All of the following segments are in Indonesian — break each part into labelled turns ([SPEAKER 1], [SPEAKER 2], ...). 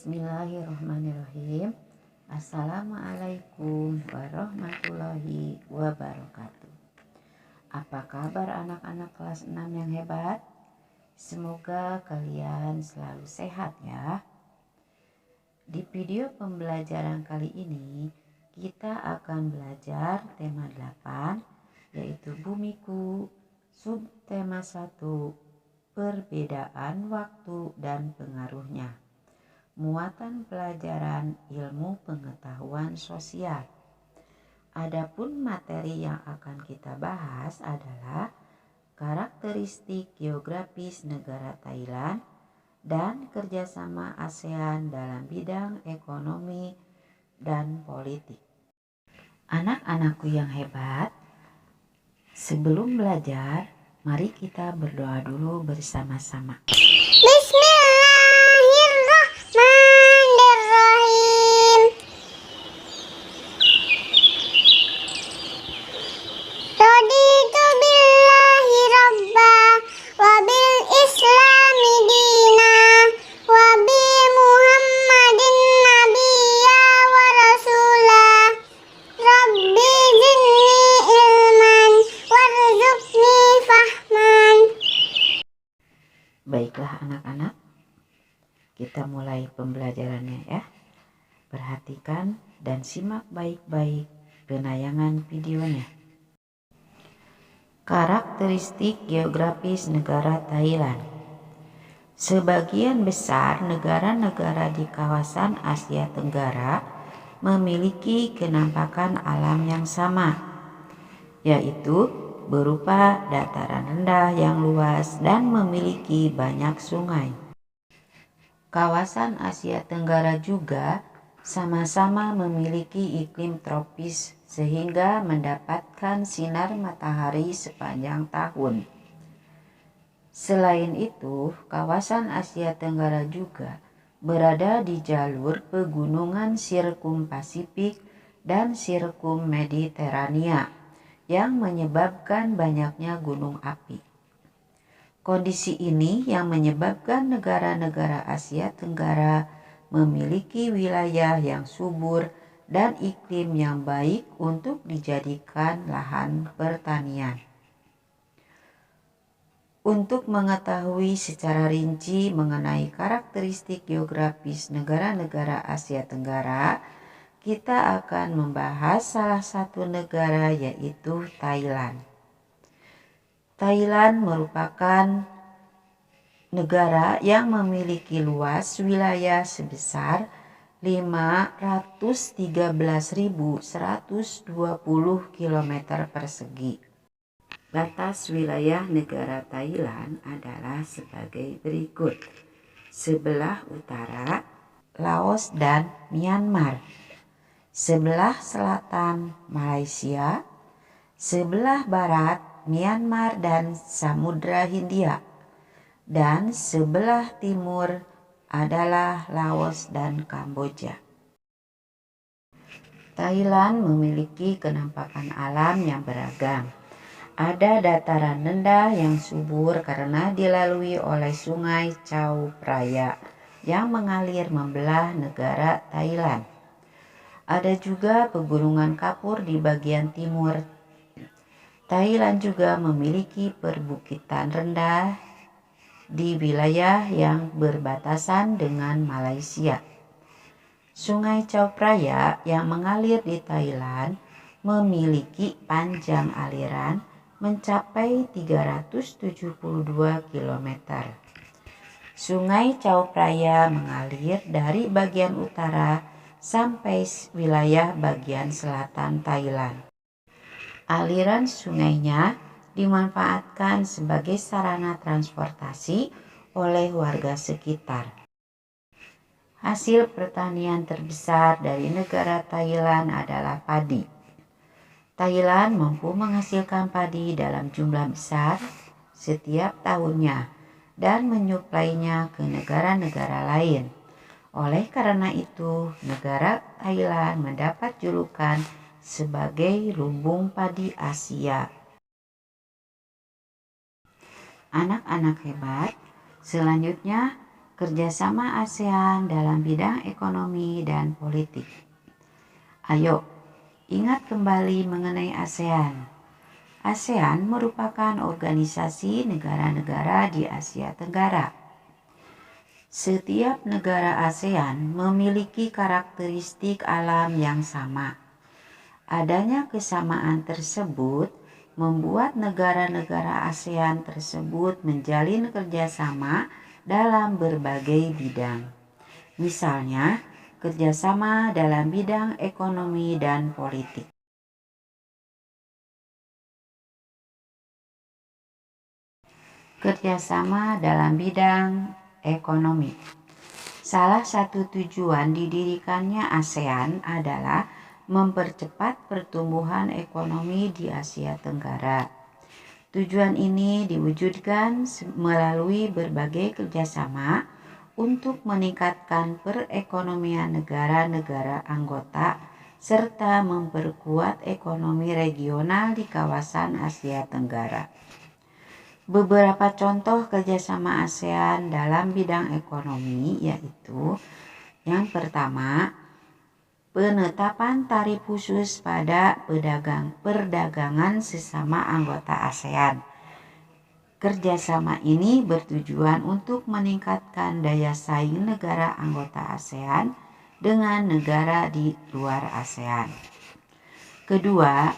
[SPEAKER 1] Bismillahirrahmanirrahim. Assalamualaikum warahmatullahi wabarakatuh. Apa kabar anak-anak kelas 6 yang hebat? Semoga kalian selalu sehat ya. Di video pembelajaran kali ini kita akan belajar tema 8 yaitu bumiku, subtema 1, perbedaan waktu dan pengaruhnya. Muatan pelajaran ilmu pengetahuan sosial. Adapun materi yang akan kita bahas adalah karakteristik geografis negara Thailand dan kerjasama ASEAN dalam bidang ekonomi dan politik. Anak-anakku yang hebat, sebelum belajar, mari kita berdoa dulu bersama-sama. Baiklah anak-anak, kita mulai pembelajarannya ya. Perhatikan dan simak baik-baik penayangan videonya. Karakteristik geografis negara Thailand. Sebagian besar negara-negara di kawasan Asia Tenggara memiliki kenampakan alam yang sama, yaitu berupa dataran rendah yang luas dan memiliki banyak sungai. Kawasan Asia Tenggara juga sama-sama memiliki iklim tropis sehingga mendapatkan sinar matahari sepanjang tahun. Selain itu, kawasan Asia Tenggara juga berada di jalur pegunungan Sirkum Pasifik dan Sirkum Mediterania yang menyebabkan banyaknya gunung api. Kondisi ini yang menyebabkan negara-negara Asia Tenggara memiliki wilayah yang subur dan iklim yang baik untuk dijadikan lahan pertanian. Untuk mengetahui secara rinci mengenai karakteristik geografis negara-negara Asia Tenggara, kita akan membahas salah satu negara yaitu Thailand. Thailand merupakan negara yang memiliki luas wilayah sebesar 513.120 km persegi. Batas wilayah negara Thailand adalah sebagai berikut. Sebelah utara, Laos dan Myanmar. Sebelah selatan Malaysia, sebelah barat Myanmar dan Samudra Hindia, dan sebelah timur adalah Laos dan Kamboja. Thailand memiliki kenampakan alam yang beragam. Ada dataran rendah yang subur karena dilalui oleh sungai Chao Phraya yang mengalir membelah negara Thailand. Ada juga pegunungan kapur di bagian timur. Thailand juga memiliki perbukitan rendah di wilayah yang berbatasan dengan Malaysia. Sungai Chao Phraya yang mengalir di Thailand memiliki panjang aliran mencapai 372 km. Sungai Chao Phraya mengalir dari bagian utara sampai wilayah bagian selatan Thailand. Aliran sungainya dimanfaatkan sebagai sarana transportasi oleh warga sekitar. Hasil pertanian terbesar dari negara Thailand adalah padi. Thailand mampu menghasilkan padi dalam jumlah besar setiap tahunnya dan menyuplainya ke negara-negara lain. Oleh karena itu, negara Thailand mendapat julukan sebagai lumbung padi Asia. Anak-anak hebat, selanjutnya kerjasama ASEAN dalam bidang ekonomi dan politik. Ayo, ingat kembali mengenai ASEAN. ASEAN merupakan organisasi negara-negara di Asia Tenggara. Setiap negara ASEAN memiliki karakteristik alam yang sama. Adanya kesamaan tersebut membuat negara-negara ASEAN tersebut menjalin kerjasama dalam berbagai bidang. Misalnya, kerjasama dalam bidang ekonomi dan politik. Kerjasama dalam bidang ekonomi. Salah satu tujuan didirikannya ASEAN adalah mempercepat pertumbuhan ekonomi di Asia Tenggara. Tujuan ini diwujudkan melalui berbagai kerjasama untuk meningkatkan perekonomian negara-negara anggota serta memperkuat ekonomi regional di kawasan Asia Tenggara. Beberapa contoh kerjasama ASEAN dalam bidang ekonomi yaitu yang pertama, penetapan tarif khusus pada perdagangan sesama anggota ASEAN. Kerjasama ini bertujuan untuk meningkatkan daya saing negara anggota ASEAN dengan negara di luar ASEAN. Kedua,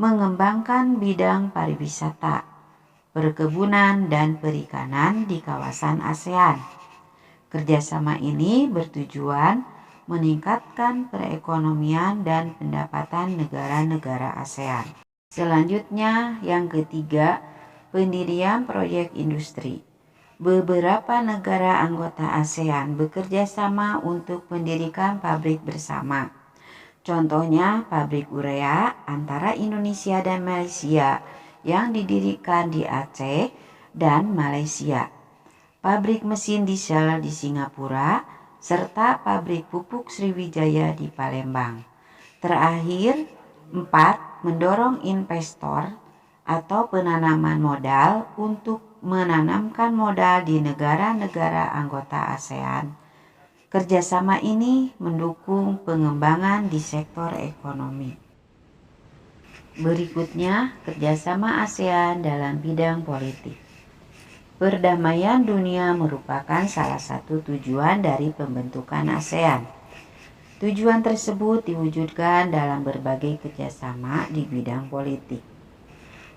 [SPEAKER 1] mengembangkan bidang pariwisata, perkebunan dan perikanan di kawasan ASEAN. Kerjasama ini bertujuan meningkatkan perekonomian dan pendapatan negara-negara ASEAN. Selanjutnya, yang ketiga, pendirian proyek industri. Beberapa negara anggota ASEAN bekerja sama untuk mendirikan pabrik bersama. Contohnya, pabrik urea antara Indonesia dan Malaysia yang didirikan di Aceh dan Malaysia, pabrik mesin diesel di Singapura, serta pabrik pupuk Sriwijaya di Palembang. Terakhir, 4. Mendorong investor atau penanaman modal untuk menanamkan modal di negara-negara anggota ASEAN. Kerjasama ini mendukung pengembangan di sektor ekonomi. Berikutnya, kerjasama ASEAN dalam bidang politik. Perdamaian dunia merupakan salah satu tujuan dari pembentukan ASEAN. Tujuan tersebut diwujudkan dalam berbagai kerjasama di bidang politik.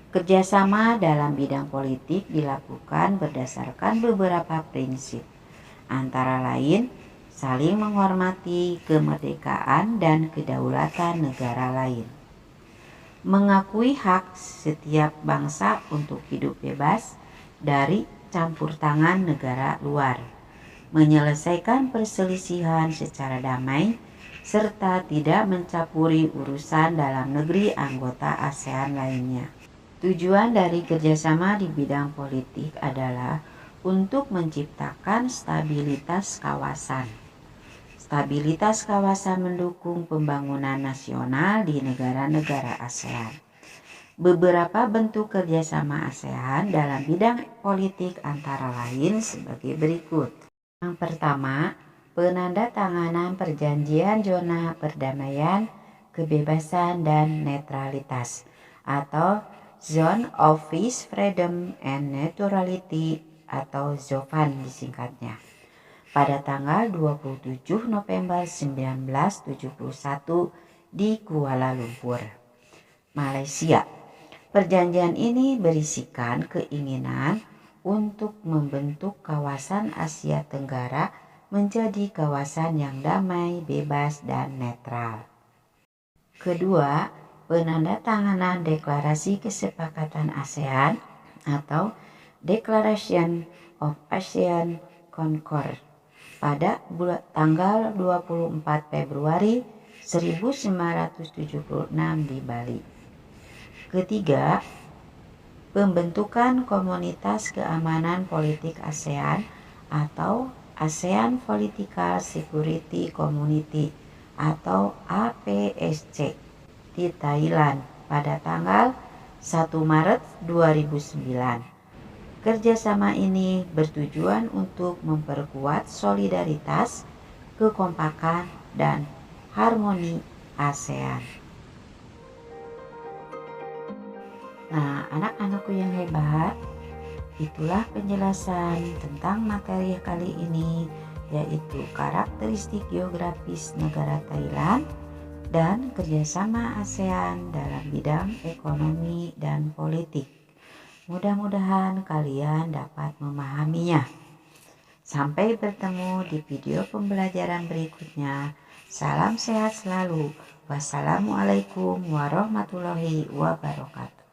[SPEAKER 1] Kerjasama dalam bidang politik dilakukan berdasarkan beberapa prinsip, antara lain saling menghormati kemerdekaan dan kedaulatan negara lain, mengakui hak setiap bangsa untuk hidup bebas dari campur tangan negara luar, menyelesaikan perselisihan secara damai, serta tidak mencampuri urusan dalam negeri anggota ASEAN lainnya. Tujuan dari kerjasama di bidang politik adalah untuk menciptakan stabilitas kawasan. Stabilitas kawasan mendukung pembangunan nasional di negara-negara ASEAN. Beberapa bentuk kerjasama ASEAN dalam bidang politik antara lain sebagai berikut. Yang pertama, penandatanganan perjanjian zona perdamaian, kebebasan dan netralitas atau Zone of Peace, Freedom and Neutrality atau ZOFAN disingkatnya, pada tanggal 27 November 1971 di Kuala Lumpur, Malaysia. Perjanjian ini berisikan keinginan untuk membentuk kawasan Asia Tenggara menjadi kawasan yang damai, bebas, dan netral. Kedua, penandatanganan Deklarasi Kesepakatan ASEAN atau Declaration of ASEAN Concord pada tanggal 24 Februari 1976 di Bali. Ketiga, pembentukan Komunitas Keamanan Politik ASEAN atau ASEAN Political Security Community atau APSC di Thailand pada tanggal 1 Maret 2009. Kerjasama ini bertujuan untuk memperkuat solidaritas, kekompakan, dan harmoni ASEAN. Nah, anak-anakku yang hebat, itulah penjelasan tentang materi kali ini, yaitu karakteristik geografis negara Thailand dan kerjasama ASEAN dalam bidang ekonomi dan politik. Mudah-mudahan kalian dapat memahaminya. Sampai bertemu di video pembelajaran berikutnya. Salam sehat selalu. Wassalamualaikum warahmatullahi wabarakatuh.